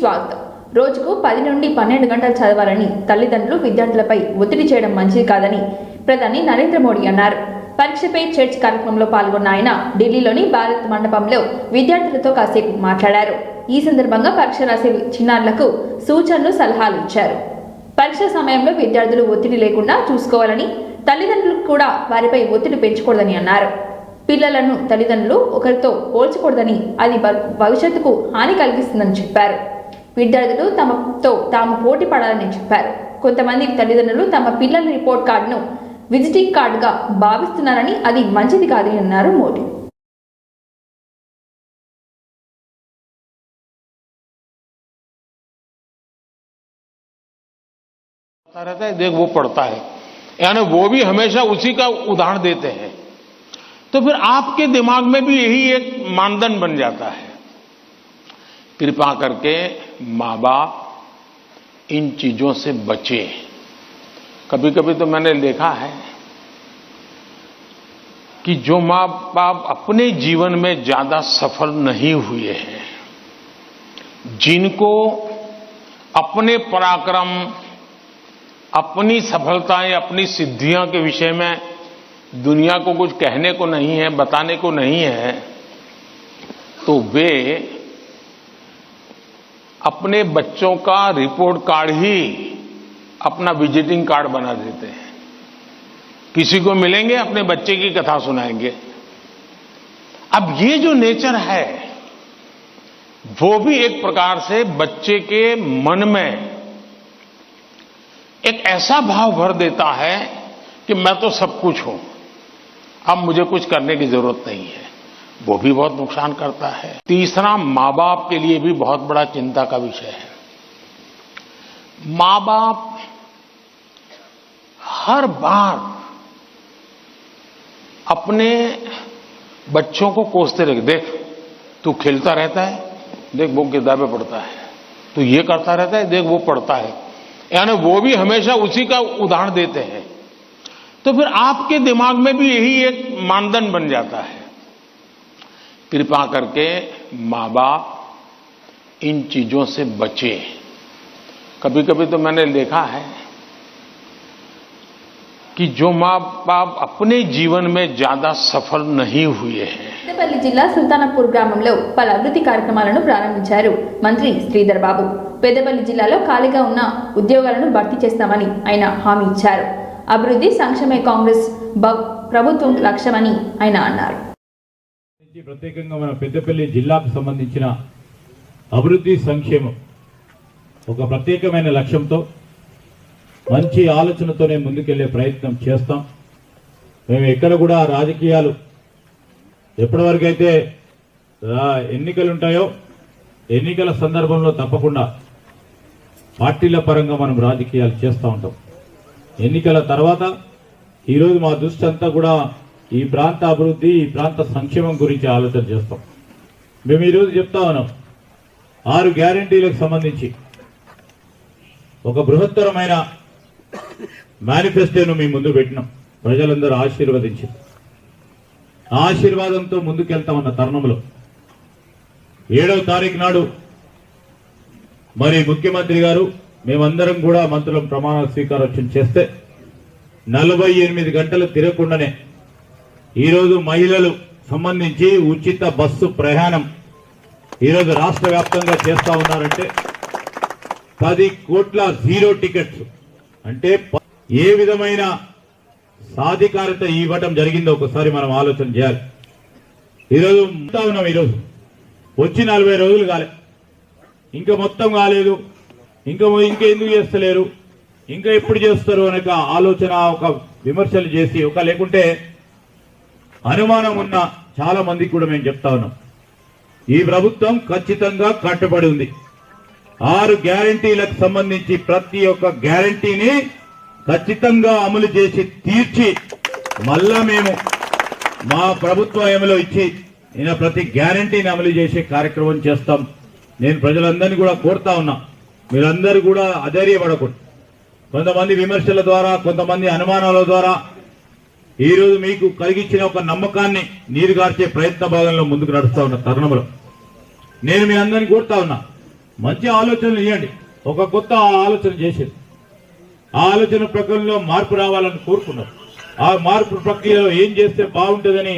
స్వాగతం. రోజుకు 10 నుండి 12 గంటలు చదవాలని తల్లిదండ్రులు విద్యార్థులపై ఒత్తిడి చేయడం మంచిది కాదని ప్రధాని నరేంద్ర మోడీ అన్నారు. పరీక్షపై చర్చ్ కార్యక్రమంలో పాల్గొన్న ఆయన ఢిల్లీలోని భారత్ మండపంలో విద్యార్థులతో కాసేపు మాట్లాడారు. ఈ సందర్భంగా పరీక్ష రాసే చిన్నారులకు సూచనలు, సలహాలు ఇచ్చారు. పరీక్ష సమయంలో విద్యార్థులు ఒత్తిడి లేకుండా చూసుకోవాలని, తల్లిదండ్రులు కూడా వారిపై ఒత్తిడి పెంచకూడదని అన్నారు. పిల్లలను తల్లిదండ్రులు ఒకరితో పోల్చకూడదని, అది భవిష్యత్తుకు హాని కలిగిస్తుందని చెప్పారు. విద్యార్థులు తమతో తాము పోటీ పడాలని చెప్పారు. కొంతమంది తల్లిదండ్రులు తమ పిల్లల రిపోర్ట్ కార్డును విజిటింగ్ కార్డుగా భావిస్తున్నారని, అది మంచిది కాదని అన్నారు మోడీ. रहता है, देख वो पढ़ता है, यानी वो भी हमेशा उसी का उदाहरण देते हैं, तो फिर आपके दिमाग में भी यही एक मानदंड बन जाता है. कृपा करके माँ बाप इन चीजों से बचे. कभी कभी तो मैंने देखा है कि जो माँ बाप अपने जीवन में ज्यादा सफल नहीं हुए हैं, जिनको अपने पराक्रम, अपनी सफलताएं, अपनी सिद्धियों के विषय में दुनिया को कुछ कहने को नहीं है, बताने को नहीं है, तो वे अपने बच्चों का रिपोर्ट कार्ड ही अपना विजिटिंग कार्ड बना देते हैं. किसी को मिलेंगे, अपने बच्चे की कथा सुनाएंगे. अब ये जो नेचर है वो भी एक प्रकार से बच्चे के मन में एक ऐसा भाव भर देता है कि मैं तो सब कुछ हूं, अब मुझे कुछ करने की जरूरत नहीं है. वो भी बहुत नुकसान करता है. तीसरा, मां बाप के लिए भी बहुत बड़ा चिंता का विषय है. मां बाप हर बार अपने बच्चों को कोसते रहे, देख तू खेलता रहता है, देख वो किताबें पढ़ता है, तू ये करता रहता है, देख वो पढ़ता है, यानी वो भी हमेशा उसी का उदाहरण देते हैं. तो फिर आपके दिमाग में भी यही एक मानदंड बन जाता है. कृपा करके माँ बाप इन चीजों से बचे. कभी कभी तो मैंने देखा है कि जो माँ बाप अपने जीवन में ज्यादा सफल नहीं हुए हैं. పెద్దపల్లి జిల్లా సుల్తానాపూర్ గ్రామంలో పలు అభివృద్ధి కార్యక్రమాలను ప్రారంభించారు మంత్రి శ్రీధర్ బాబు. పెద్దపల్లి జిల్లాలో ఖాళీగా ఉన్న ఉద్యోగాలను భర్తీ చేస్తామని ఆయన హామీ ఇచ్చారు. అభివృద్ధి సంక్షేమే కాంగ్రెస్ ప్రభుత్వం లక్ష్యమని ఆయన అన్నారు. ప్రత్యేకంగా మన పెద్దపల్లి జిల్లాకు సంబంధించిన అభివృద్ధి సంక్షేమం ఒక ప్రత్యేకమైన లక్ష్యంతో మంచి ఆలోచనతోనే ముందుకెళ్లే ప్రయత్నం చేస్తాం. మేము ఎక్కడ కూడా రాజకీయాలు ఎప్పటివరకు అయితే ఎన్నికలు ఉంటాయో ఎన్నికల సందర్భంలో తప్పకుండా పార్టీల పరంగా మనం రాజకీయాలు చేస్తూ ఉంటాం. ఎన్నికల తర్వాత ఈరోజు మా దృష్టి అంతా కూడా ఈ ప్రాంత అభివృద్ధి, ఈ ప్రాంత సంక్షేమం గురించి ఆలోచన చేస్తాం. మేము ఈరోజు చెప్తా ఉన్నాం, 6 గ్యారంటీలకు సంబంధించి ఒక బృహత్తరమైన మేనిఫెస్టోను మీ ముందు పెట్టినాం. ప్రజలందరూ ఆశీర్వదించి ఆశీర్వాదంతో ముందుకెళ్తామన్న తరుణంలో 7వ తారీఖు నాడు మరి ముఖ్యమంత్రి గారు మేమందరం కూడా మంత్రులం ప్రమాణ స్వీకారోత్సవం చేస్తే 48 గంటలు తిరగకుండానే ఈరోజు మహిళలు సంబంధించి ఉచిత బస్సు ప్రయాణం ఈరోజు రాష్ట్ర వ్యాప్తంగా చేస్తా ఉన్నారంటే 10 కోట్ల జీరో టికెట్స్ అంటే ఏ విధమైన సాధికారత ఇవ్వటం జరిగిందో ఒకసారి మనం ఆలోచన చేయాలి. ఈరోజు ఉన్నాం, ఈరోజు వచ్చి 40 రోజులు కాలే, ఇంకా మొత్తం కాలేదు, ఇంకా ఎందుకు చేస్తలేరు, ఇంకా ఎప్పుడు చేస్తారు అనే ఆలోచన, ఒక విమర్శలు చేసి ఒక లేకుంటే అనుమానం ఉన్న చాలా మందికి కూడా మేము చెప్తా ఉన్నాం, ఈ ప్రభుత్వం ఖచ్చితంగా కట్టుబడి ఉంది. 6 గ్యారంటీలకు సంబంధించి ప్రతి ఒక్క గ్యారంటీని ఖచ్చితంగా అమలు చేసి తీర్చి మళ్ళా మేము మా ప్రభుత్వంలో ఇచ్చి ప్రతి గ్యారంటీని అమలు చేసే కార్యక్రమం చేస్తాం. నేను ప్రజలందరినీ కూడా కోరుతా ఉన్నా, మీరందరూ కూడా అధైర్యపడకూడదు. కొంతమంది విమర్శల ద్వారా, కొంతమంది అనుమానాల ద్వారా ఈరోజు మీకు కలిగించిన ఒక నమ్మకాన్ని నీరుగార్చే ప్రయత్న భాగంలో ముందుకు నడుస్తా ఉన్న తరుణంలో నేను మీ అందరినీ కోరుతా ఉన్నా, మంచి ఆలోచనలు ఇవ్వండి. ఒక కొత్త ఆలోచన చేసేది, ఆ ఆలోచన ప్రక్రియలో మార్పు రావాలని కోరుకున్నారు. ఆ మార్పు ప్రక్రియలో ఏం చేస్తే బాగుంటుందని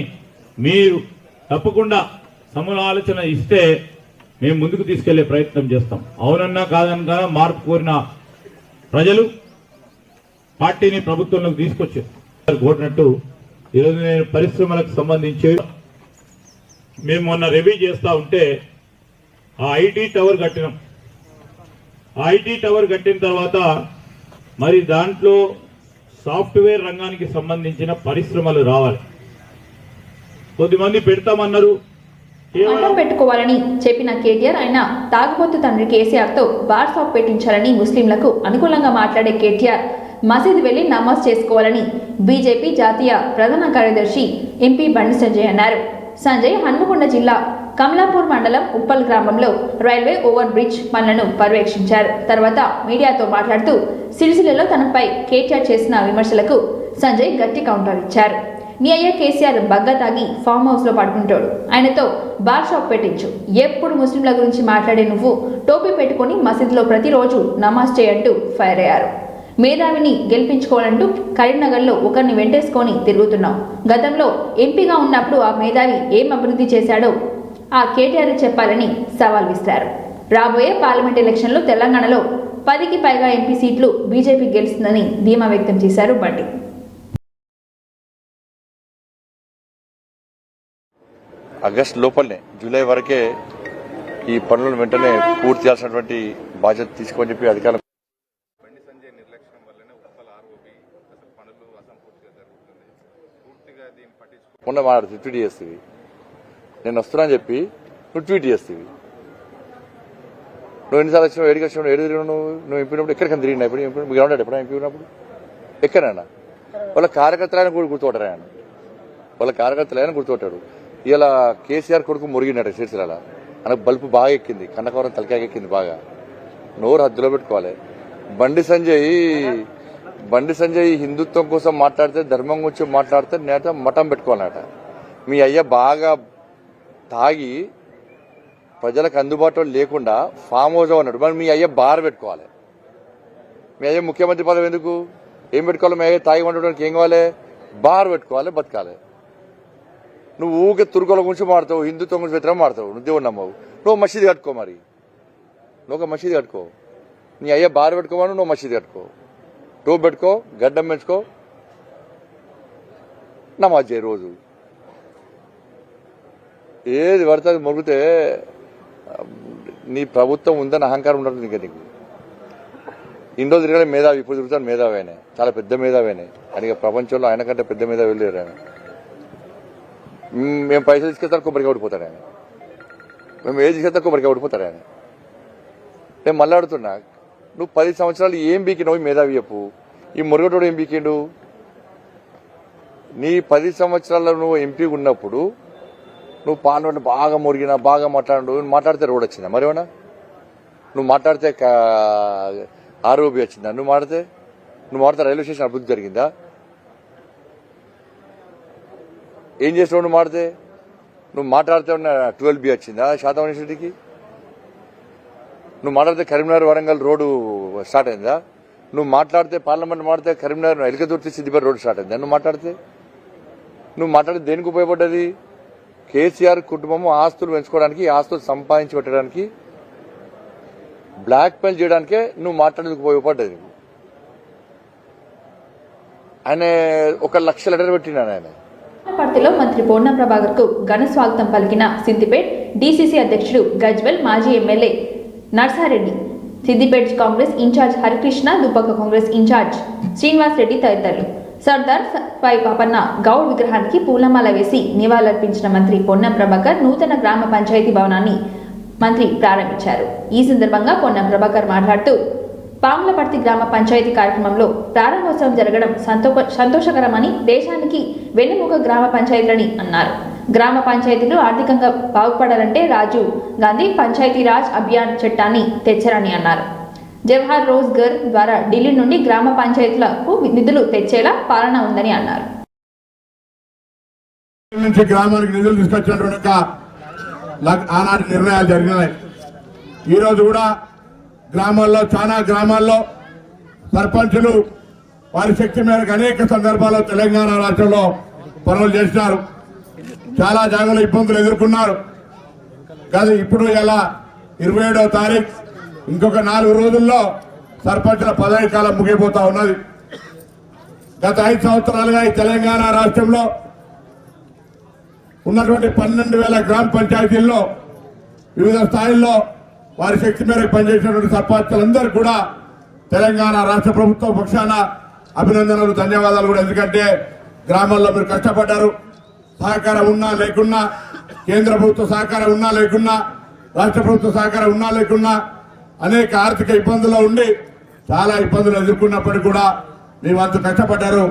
మీరు తప్పకుండా సమూల ఆలోచన ఇస్తే మేము ముందుకు తీసుకెళ్లే ప్రయత్నం చేస్తాం. అవునన్నా కాదన్నా మార్పు కోరిన ప్రజలు పార్టీని ప్రభుత్వంలోకి తీసుకొచ్చారు. కోరినట్టు ఈరోజు నేను పరిశ్రమలకు సంబంధించి మేము మొన్న రివ్యూ చేస్తా ఉంటే ఆ ఐటీ టవర్ కట్టినాం. ఆ ఐటీ టవర్ కట్టిన తర్వాత మరి దాంట్లో సాఫ్ట్వేర్ రంగానికి సంబంధించిన పరిశ్రమలు రావాలి. కొద్దిమంది పెడతామన్నారు. అడ్డం పెట్టుకోవాలని చెప్పిన కేటీఆర్ ఆయన తాగుబోతు తండ్రి కేసీఆర్ తో బార్ షాప్ పెట్టించాలని ముస్లింలకు అనుకూలంగా మాట్లాడే కేటీఆర్ మసీదు వెళ్లి నమాజ్ చేసుకోవాలని బీజేపీ జాతీయ ప్రధాన కార్యదర్శి ఎంపీ బండి సంజయ్ అన్నారు. సంజయ్ హన్మకొండ జిల్లా కమలాపూర్ మండలం ఉప్పల్ గ్రామంలో రైల్వే ఓవర్ బ్రిడ్జ్ పనులను పర్యవేక్షించారు. తర్వాత మీడియాతో మాట్లాడుతూ సిరిసిల్లలో తనపై కేటీఆర్ చేసిన విమర్శలకు సంజయ్ గట్టి కౌంటర్ ఇచ్చారు. నీ అయ్య కేసీఆర్ బగ్గా తాగి ఫామ్ హౌస్ లో పడుకుంటాడు, ఆయనతో బార్ షాప్ పెట్టించు. ఎప్పుడు ముస్లింల గురించి మాట్లాడే నువ్వు టోపీ పెట్టుకుని మసీదులో ప్రతిరోజు నమాజ్ చేయంటూ ఫైర్ అయ్యారు. మేధావిని గెలిపించుకోవాలంటూ కరీంనగర్లో ఒకరిని వెంటేసుకొని తిరుగుతున్నావు. గతంలో ఎంపీగా ఉన్నప్పుడు ఆ మేధావి ఏం అభివృద్ధి చేశాడో ఆ కేటీఆర్ చెప్పాలని సవాల్ విసిరారు. రాబోయే పార్లమెంట్ ఎలక్షన్లో తెలంగాణలో 10కి పైగా ఎంపీ సీట్లు బీజేపీ గెలుస్తుందని ధీమా వ్యక్తం చేశారు బండి. ఆగస్టు లోపలనే జూలై వరకే ఈ పనులను వెంటనే పూర్తి చేయాల్సినటువంటి బాధ్యత తీసుకోని చెప్పి అధికారులు బండి సంజయ్ నిర్లక్ష్యం వల్లనే ఉప్పల్ ఆర్ఓబి అసలు పనులు అసంపూర్తిగా జరుగుతుంది. పూర్తిగా దీన్ని పట్టించుకో మొన్న మాట్లాడుతుంది, ట్వీట్ చేస్తుంది. నేను వస్తున్నా అని చెప్పి నువ్వు ట్వీట్ చేస్తుంది. నువ్వు ఎన్నిసార్లు వచ్చినావు, ఏడికి వచ్చినావు, ఏడు తిరిగినావు, నువ్వు ఎంపినప్పుడు ఎక్కడికైనా తిరిగినా ఇప్పుడు మీకు ఉన్నాడు ఎప్పుడైనా ఎంపీ ఉన్నప్పుడు ఎక్కడైనా వాళ్ళ కార్యకర్తలైనా కూడా గుర్తుపట్టారు. ఆయన వాళ్ళ కార్యకర్తలైనా గుర్తుపట్టాడు. ఇలా కేసీఆర్ కొడుకు మురిగినాడు సిరిసిల్ల. ఆయనకు బల్బు బాగా ఎక్కింది, కన్నకవరం తలకాయ ఎక్కింది బాగా. నోరు హద్దులో పెట్టుకోవాలి. బండి సంజయ్ హిందుత్వం కోసం మాట్లాడితే, ధర్మం గురించి మాట్లాడితే నేత మఠం పెట్టుకోవాలన్నట. మీ అయ్య బాగా తాగి ప్రజలకు అందుబాటులో లేకుండా ఫామ్ హౌస్ అన్నాడు. మరి మీ అయ్య బార్ పెట్టుకోవాలి. మీ అయ్య ముఖ్యమంత్రి పదవి ఎందుకు? ఏం పెట్టుకోవాలి? మీ అయ్య తాగి వండడానికి ఏం కావాలి? బార్ పెట్టుకోవాలి, బతకాలి. నువ్వు ఊకే తుర్కోల గురించి మాడతావు, హిందుత్వం గురించి వ్యతిరేకం మాడతావు, నువ్వు దేవుడు నమ్మవు. నువ్వు మసీదు కట్టుకో, మరి నువ్వు ఒక మసీదు కట్టుకో. నీ అయ్యా బార్ పెట్టుకోమని నువ్వు మసీదు కట్టుకో, టోప్ పెట్టుకో, గడ్డం పెంచుకో, నమాజ్ చేయి రోజు. ఏది పడితే అది మొగితే నీ ప్రభుత్వం ఉందని అహంకారం ఉండదు నీకు. ఇన్ని రోజులు తిరగలే మేధావి, ఇప్పుడు తిరుగుతాను మేధావి. ఆయన చాలా పెద్ద మేధావి. ఆయన ప్రపంచంలో ఆయన కంటే పెద్ద మేధావి వెళ్ళారు. ఆయన మేము పైసలు తీసుకెళ్తారు, కొబ్బరికాయ ఓడిపోతాడు ఆయన. మేము ఏది తీసుకెళ్తారు, కొబ్బరికాయ ఓడిపోతాడు ఆయన. నేను మళ్ళీ అడుగుతున్నా, నువ్వు 10 సంవత్సరాలు ఏం బీకినావు మేధావి చెప్పు. ఈ మురుగటోడు ఏం బీకిండు? నీ 10 సంవత్సరాల్లో నువ్వు ఎంపీ ఉన్నప్పుడు నువ్వు పార్లమెంట్ బాగా మురిగినా, బాగా మాట్లాడితే రోడ్ వచ్చిందా? మరేమన్నా నువ్వు మాట్లాడితే ఆర్ఓబి వచ్చిందా? నువ్వు మాట్లాడితే రైల్వే స్టేషన్ అభివృద్ధి జరిగిందా? ఏం చేసినావు? నువ్వు మాట్లాడితే ఉన్న 12B వచ్చిందా శాతం యూనివర్సిటీకి? నువ్వు మాట్లాడితే కరీంనగర్ వరంగల్ రోడ్డు స్టార్ట్ అయిందా? నువ్వు మాట్లాడితే పార్లమెంట్ మాట్లాడితే కరీంనగర్ ఎలికదుర్తి సిద్దిపేట రోడ్డు స్టార్ట్ అయిందా? నువ్వు మాట్లాడితే దేనికి ఉపయోగపడ్డది? కేసీఆర్ కుటుంబం ఆస్తులు పెంచుకోవడానికి, ఆస్తులు సంపాదించి పెట్టడానికి, బ్లాక్ మెయిల్ చేయడానికే నువ్వు మాట్లాడేందుకు ఉపయోగపడ్డది. ఆయన 1 లక్ష లెటర్ పెట్టినాడు. ఆయన పార్టీలో మంత్రి పొన్నం ప్రభాకర్ కు ఘన స్వాగతం పలికిన సిద్దిపేట్ డీసీసీ అధ్యక్షుడు గజ్వెల్, మాజీ MLA Narsareddy, Siddipet Congress incharge Harikrishna, Dubbaka Congress incharge Srinivas Reddy తదితరులు. సర్దార్ పై పాపన్న గౌడ్ విగ్రహానికి పూలమాల వేసి నివాళులర్పించిన మంత్రి పొన్నం ప్రభాకర్ నూతన గ్రామ పంచాయతీ భవనాన్ని మంత్రి ప్రారంభించారు. ఈ సందర్భంగా పొన్నం ప్రభాకర్ మాట్లాడుతూ, పాములపర్తి గ్రామ పంచాయతీ కార్యక్రమంలో ప్రారంభోత్సవం జరగడం సంతోషకరమని, దేశానికి వెన్నెముక గ్రామ పంచాయతీలని అన్నారు. గ్రామ పంచాయతీలు ఆర్థికంగా బాగుపడాలంటే రాజీవ్ గాంధీ పంచాయతీరాజ్ అభియాన్ చట్టాన్ని తెచ్చారని అన్నారు. జవహర్ రోజ్గర్ ద్వారా ఢిల్లీ నుండి గ్రామ పంచాయతీలకు నిధులు తెచ్చేలా పాలన ఉందని అన్నారు. గ్రామానికి నిధులు తీసుకొచ్చినటువంటి ఆనాటి నిర్ణయాలు జరిగినాయి. ఈరోజు కూడా గ్రామాల్లో చాలా గ్రామాల్లో సర్పంచులు వారి శక్తి మేరకు అనేక సందర్భాల్లో తెలంగాణ రాష్ట్రంలో పనులు చేసినారు. చాలా జాగాలో ఇబ్బందులు ఎదుర్కొన్నారు. కానీ ఇప్పుడు ఇలా 27వ తారీఖు ఇంకొక 4 రోజుల్లో సర్పంచుల పదవి కాలం ముగిపోతా ఉన్నది. గత 5 సంవత్సరాలుగా ఈ తెలంగాణ రాష్ట్రంలో ఉన్నటువంటి 12,000 గ్రామ పంచాయతీల్లో వివిధ స్థాయిల్లో వారి శక్తి మేరకు పనిచేసినటువంటి సర్పంచులందరూ కూడా తెలంగాణ రాష్ట్ర ప్రభుత్వం పక్షాన అభినందనలు, ధన్యవాదాలు కూడా. ఎందుకంటే గ్రామాల్లో మీరు కష్టపడ్డారు. సహకారం ఉన్నా లేకున్నా, కేంద్ర ప్రభుత్వ సహకారం ఉన్నా లేకున్నా, రాష్ట్ర ప్రభుత్వ సహకారం ఉన్నా లేకున్నా అనేక ఆర్థిక ఇబ్బందుల్లో ఉండి చాలా ఇబ్బందులు ఎదుర్కొన్నప్పటికీ కూడా మేమంత కష్టపడ్డారు.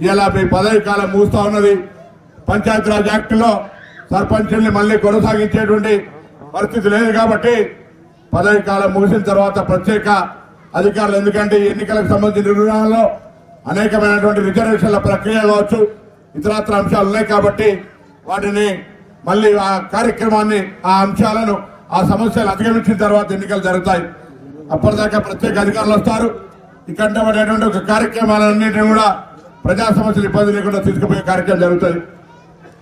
ఇలా మీ పదవి కాలం ముగుస్తా ఉన్నది. పంచాయతీరాజ్ యాక్టులో సర్పంచుల్ని మళ్ళీ కొనసాగించేటువంటి పరిస్థితి లేదు కాబట్టి పదవి కాలం ముగిసిన తర్వాత ప్రత్యేక అధికారులు, ఎందుకంటే ఈ ఎన్నికలకు సంబంధించిన నిర్ణయాల్లో అనేకమైనటువంటి రిజర్వేషన్ల ప్రక్రియ కావచ్చు, ఇతరత్ర అంశాలు ఉన్నాయి కాబట్టి వాటిని మళ్ళీ ఆ కార్యక్రమాన్ని, ఆ అంశాలను, ఆ సమస్యలు అధిగమించిన తర్వాత ఎన్నికలు జరుగుతాయి. అప్పటిదాకా ప్రత్యేక అధికారులు వస్తారు. ఇక్కడ పడేటువంటి ఒక కార్యక్రమాలన్నింటినీ కూడా ప్రజా సమస్యలు ఇబ్బంది లేకుండా తీసుకుపోయే కార్యక్రమం జరుగుతుంది.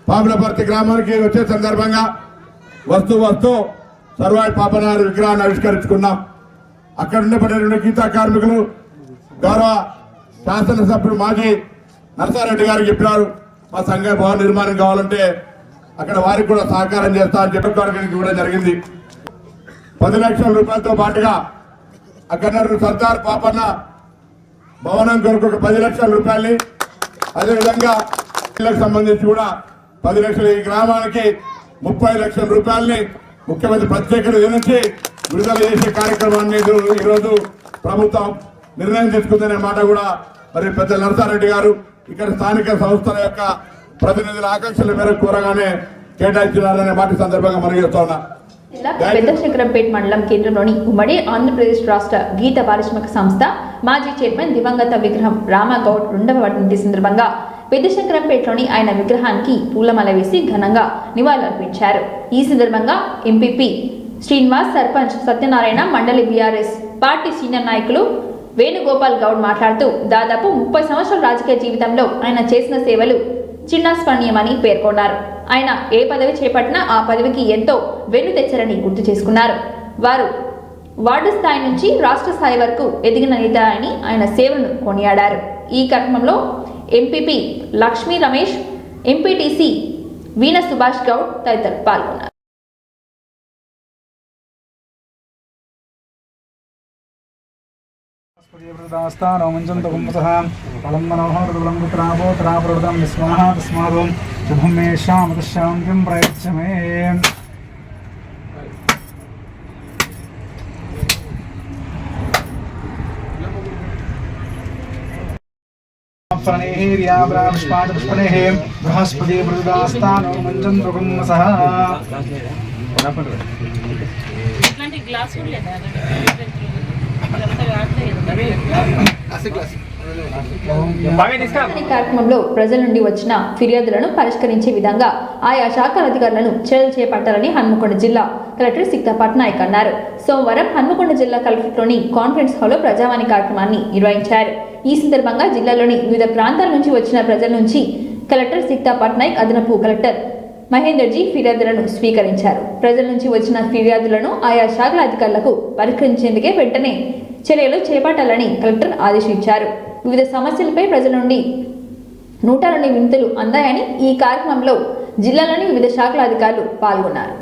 పాములపర్తి గ్రామానికి వచ్చే సందర్భంగా వస్తూ సర్వాయి పాపనారు విగ్రహాన్ని ఆవిష్కరించుకున్నాం. అక్కడ ఉండబడేటువంటి గీతా కార్మికులు గౌరవ శాసనసభ్యులు మాజీ నరసారెడ్డి గారికి చెప్పినారు, మా సంఘ భవన నిర్మాణం కావాలంటే అక్కడ వారికి కూడా సహకారం చేస్తా అని చెప్పడానికి కూడా జరిగింది. 10 లక్షల రూపాయలతో పాటుగా అక్కడ సర్దార్ పాపన్న భవనం కొరకు ఒక 10 లక్షల రూపాయలని, అదేవిధంగా ఇళ్లకు సంబంధించి కూడా 10 లక్షలు, ఈ గ్రామానికి 30 లక్షల రూపాయలని ముఖ్యమంత్రి ప్రత్యేక నుంచి విడుదల చేసే కార్యక్రమాన్ని ఈరోజు ప్రభుత్వం నిర్ణయం తీసుకుందనే మాట కూడా మరి పెద్ద నరసారెడ్డి గారు ఇక్కడ స్థానిక సంస్థల యొక్క ప్రతినిధుల ఆకాంక్షల మేరకు కోరగానే కేటాయించారనే మాట సందర్భంగా మనం చేస్తా ఉన్నా. పెద్దశంకరంపేట మండలం కేంద్రంలోని ఉమ్మడి ఆంధ్రప్రదేశ్ రాష్ట్ర గీత పారిశ్రామిక సంస్థ మాజీ చైర్మన్ దివంగత విగ్రహం రామగౌడ్ 2వ వర్ధంతి సందర్భంగా పెద్దశంకరంపేటలోని ఆయన విగ్రహానికి పూలమాల వేసి ఘనంగా నివాళులర్పించారు. ఈ సందర్భంగా ఎంపీపీ శ్రీనివాస్, సర్పంచ్ సత్యనారాయణ, మండలి బీఆర్ఎస్ పార్టీ సీనియర్ నాయకులు వేణుగోపాల్ గౌడ్ మాట్లాడుతూ దాదాపు 30 సంవత్సరాల రాజకీయ జీవితంలో ఆయన చేసిన సేవలు చిన్నస్మరణీయమని పేర్కొన్నారు. ఆయన ఏ పదవి చేపట్టినా ఆ పదవికి ఎంతో వెన్ను తెచ్చారని గుర్తు చేసుకున్నారు. వారు వార్డు స్థాయి నుంచి రాష్ట్ర స్థాయి వరకు ఎదిగిన నేత అని ఆయన సేవలను కొనియాడారు. ఈ కార్యక్రమంలో ఎంపీపీ లక్ష్మీ రమేష్, ఎంపీటీసీ వీణ సుభాష్ గౌడ్ తదితరులు పాల్గొన్నారు. బృహస్పతి ప్రదాస్తానో మంచంద్రకం సహ కార్యక్రమంలో ప్రజల నుండి వచ్చిన ఫిర్యాదులను పరిష్కరించే విధంగా ఆయా శాఖల అధికారులను చర్యలు చేపట్టాలని హన్మకొండ జిల్లా కలెక్టర్ సిక్తా పట్నాయక్ అన్నారు. సోమవారం హన్మకొండ జిల్లా కలెక్టరేట్లోని కాన్ఫరెన్స్ హాల్లో ప్రజావాణి కార్యక్రమాన్ని నిర్వహించారు. ఈ సందర్భంగా జిల్లాలోని వివిధ ప్రాంతాల నుంచి వచ్చిన ప్రజల నుంచి కలెక్టర్ సిక్తా పట్నాయక్, అదనపు కలెక్టర్ మహేందర్జీ ఫిర్యాదులను స్వీకరించారు. ప్రజల నుంచి వచ్చిన ఫిర్యాదులను ఆయా శాఖల అధికారులకు పరిష్కరించేందుకే వెంటనే చర్యలు చేపట్టాలని కలెక్టర్ ఆదేశించారు. వివిధ సమస్యలపై ప్రజల నుండి 102 వినతులు అందాయని ఈ కార్యక్రమంలో జిల్లాలోని వివిధ శాఖల అధికారులు పాల్గొన్నారు.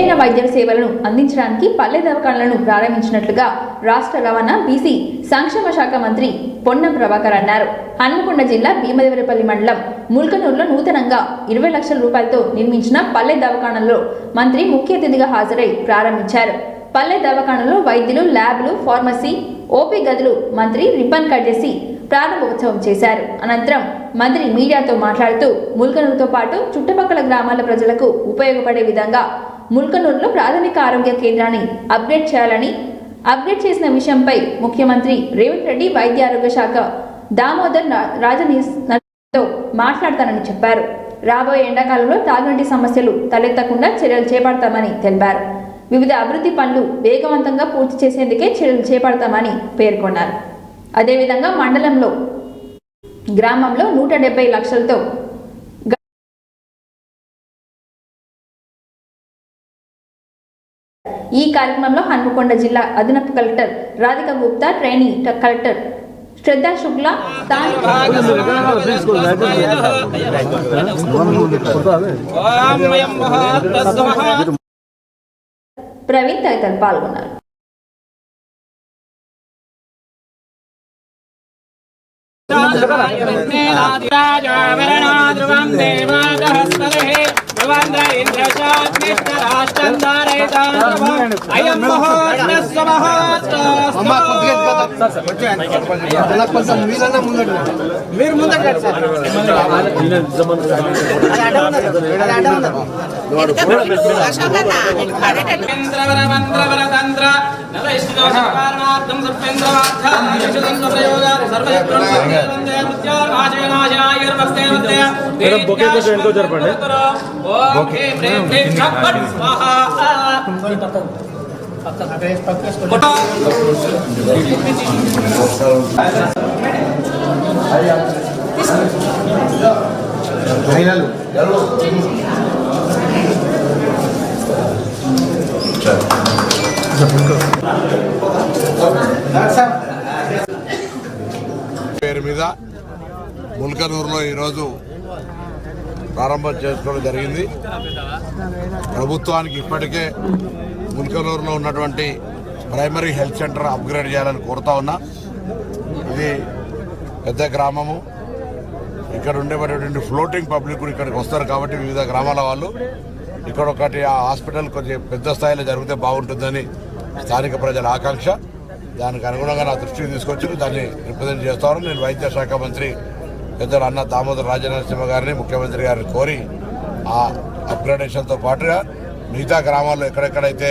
మెరుగైన వైద్య సేవలను అందించడానికి పల్లె దవాఖానలను ప్రారంభించినట్లుగా రాష్ట్ర రవాణా బీసీ సంక్షేమ శాఖ మంత్రి పొన్నం ప్రభాకర్ అన్నారు. హన్మకొండ జిల్లా భీమదేవరపల్లి మండలం ముల్కనూరులో నూతనంగా 20 లక్షల రూపాయలతో నిర్మించిన పల్లె దవాఖానలో మంత్రి ముఖ్య అతిథిగా హాజరై ప్రారంభించారు. పల్లె దవాఖానలో వైద్యులు, ల్యాబ్లు, ఫార్మసీ, ఓపీ గదులు మంత్రి రిబ్బన్ కట్ చేసి ప్రారంభోత్సవం చేశారు. అనంతరం మంత్రి మీడియాతో మాట్లాడుతూ ముల్కనూరుతో పాటు చుట్టుపక్కల గ్రామాల ప్రజలకు ఉపయోగపడే విధంగా ముల్కనూరులో ప్రాథమిక ఆరోగ్య కేంద్రాన్ని అప్గ్రేడ్ చేయాలని, అప్గ్రేడ్ చేసిన విషయంపై ముఖ్యమంత్రి రేవంత్ రెడ్డి వైద్య ఆరోగ్య శాఖ దామోదర్ రాజనతో మాట్లాడతానని చెప్పారు. రాబోయే ఎండాకాలంలో తాగునీటి సమస్యలు తలెత్తకుండా చర్యలు చేపడతామని తెలిపారు. వివిధ అభివృద్ధి పనులు వేగవంతంగా పూర్తి చేసేందుకే చర్యలు చేపడతామని పేర్కొన్నారు. అదేవిధంగా మండలంలో గ్రామంలో 170 లక్షలతో ఈ కార్యక్రమంలో హన్మకొండ జిల్లా అదనపు collector Radhika Gupta, trainee collector Shraddha Shukla, Praveen తదితరులు పాల్గొన్నారు. పేరు మీద ముల్కనూరులో ఈరోజు ప్రారంభం చేసుకోవడం జరిగింది. ప్రభుత్వానికి ఇప్పటికే ముల్కనూరులో ఉన్నటువంటి ప్రైమరీ హెల్త్ సెంటర్ అప్గ్రేడ్ చేయాలని కోరుతా ఉన్నా. ఇది పెద్ద గ్రామము, ఇక్కడ ఉండేటువంటి ఫ్లోటింగ్ పబ్లిక్ కూడా ఇక్కడికి వస్తారు కాబట్టి వివిధ గ్రామాల వాళ్ళు ఇక్కడ ఒకటి ఆ హాస్పిటల్ కొంచెం పెద్ద స్థాయిలో జరిగితే బాగుంటుందని స్థానిక ప్రజల ఆకాంక్ష. దానికి అనుగుణంగా నా దృష్టికి తీసుకొచ్చి దాన్ని రిప్రజెంట్ చేస్తాను. నేను వైద్య శాఖ మంత్రి పెద్దలు అన్న దామోదర్ రాజనరసింహ గారిని, ముఖ్యమంత్రి గారిని కోరి ఆ అప్గ్రేడేషన్తో పాటుగా మిగతా గ్రామాల్లో ఎక్కడెక్కడైతే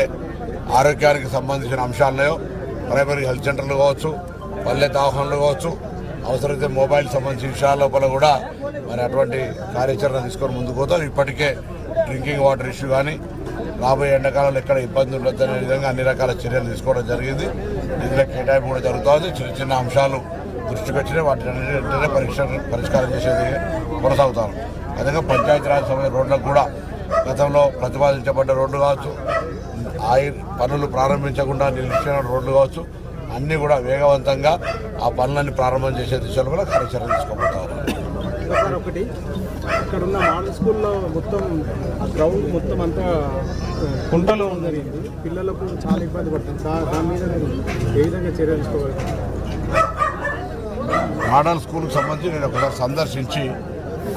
ఆరోగ్యానికి సంబంధించిన అంశాలున్నాయో ప్రైమరీ హెల్త్ సెంటర్లు కావచ్చు, పల్లె దవాఖానలు కావచ్చు, అవసరమైతే మొబైల్ సంబంధించిన విషయాల లోపల కూడా మరి అటువంటి కార్యాచరణ తీసుకొని ముందుకు పోతాం. ఇప్పటికే డ్రింకింగ్ వాటర్ ఇష్యూ కానీ రాబోయే ఎండాకాలంలో ఎక్కడ ఇబ్బంది ఉండొద్దనే విధంగా అన్ని రకాల చర్యలు తీసుకోవడం జరిగింది. నిధుల కేటాయింపు కూడా జరుగుతుంది. చిన్న చిన్న అంశాలు దృష్టికి వచ్చినాయి, వాటిని అన్నింటినీ పరిష్కారం చేసేది కొనసాగుతాను. అదేవిధంగా పంచాయతీరాజ్ సంబంధించిన రోడ్లకు కూడా గతంలో ప్రతిపాదించబడ్డ రోడ్లు కావచ్చు, పనులు ప్రారంభించకుండా నిలిచిన రోడ్లు కావచ్చు, అన్నీ కూడా వేగవంతంగా ఆ పనులన్నీ ప్రారంభం చేసే దిశలో కూడా కార్యాచరణ తీసుకోబోతారు. ఒకటి ఇక్కడ ఉన్న మోడల్ స్కూల్లో మొత్తం గ్రౌండ్ మొత్తం అంతా కుంటలో ఉన్నది. పిల్లలకు చాలా ఇబ్బంది పడుతుంది. దాని మీద ఏ విధంగా చర్యలు తీసుకోవాలి? మోడల్ స్కూల్కి సంబంధించి నేను ఒకసారి సందర్శించి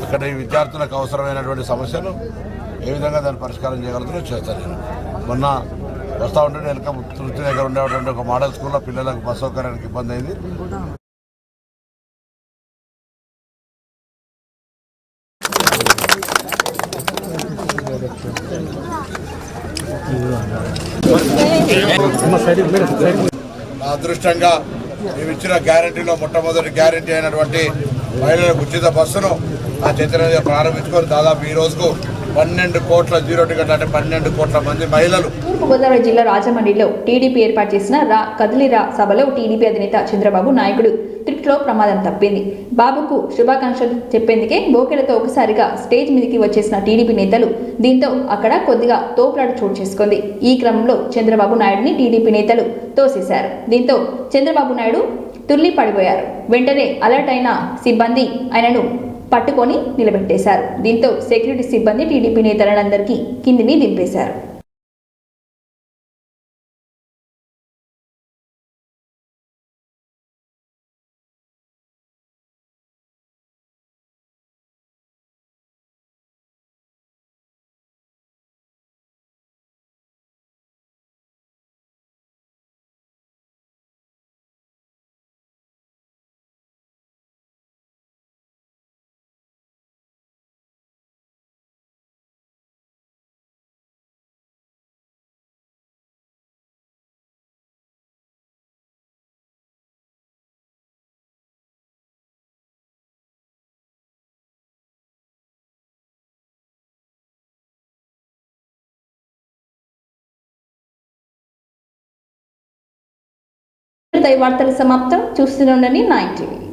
అక్కడ ఈ విద్యార్థులకు అవసరమైనటువంటి సమస్యలు ఏ విధంగా దాన్ని పరిష్కారం చేయగలుగుతారో చేస్తాను. నేను మొన్న వస్తూ ఉంటే నేను తృప్తి దగ్గర ఉండేటువంటి ఒక మోడల్ స్కూల్లో పిల్లలకు బస్ సౌకర్యానికి ఇబ్బంది అయింది. నా అదృష్టంగా మేము ఇచ్చిన గ్యారంటీలో మొట్టమొదటి గ్యారంటీ అయినటువంటి మహిళలకు ఉచిత బస్సును ఆ చైతన్య ప్రారంభించుకొని దాదాపు ఈ రోజుకు 12 కోట్ల 0 టికెట్లు అంటే 12 కోట్ల మంది మహిళలు. తూర్పుగోదావరి జిల్లా రాజమండ్రిలో టీడీపీ ఏర్పాటు చేసిన కదిలిరా సభలో టీడీపీ అధినేత చంద్రబాబు నాయుడు త్రిట్లో ప్రమాదం తప్పింది. బాబుకు శుభాకాంక్షలు చెప్పేందుకే బోకెలతో ఒకసారిగా స్టేజ్ మీదకి వచ్చేసిన టీడీపీ నేతలు దీంతో అక్కడ కొద్దిగా తోపులాట చోటు చేసుకుంది. ఈ క్రమంలో చంద్రబాబు నాయుడిని టీడీపీ నేతలు తోసేశారు. దీంతో చంద్రబాబు నాయుడు తుల్లి పడిపోయారు. వెంటనే అలర్ట్ అయిన సిబ్బంది ఆయనను పట్టుకొని నిలబెట్టేశారు. దీంతో సెక్యూరిటీ సిబ్బంది టీడీపీ నేతలందరికీ కిందిని దింపేశారు. ఇంతటితో ఈ వార్తలు సమాప్తం. చూస్తూనే ఉండండి 9 టీవీ.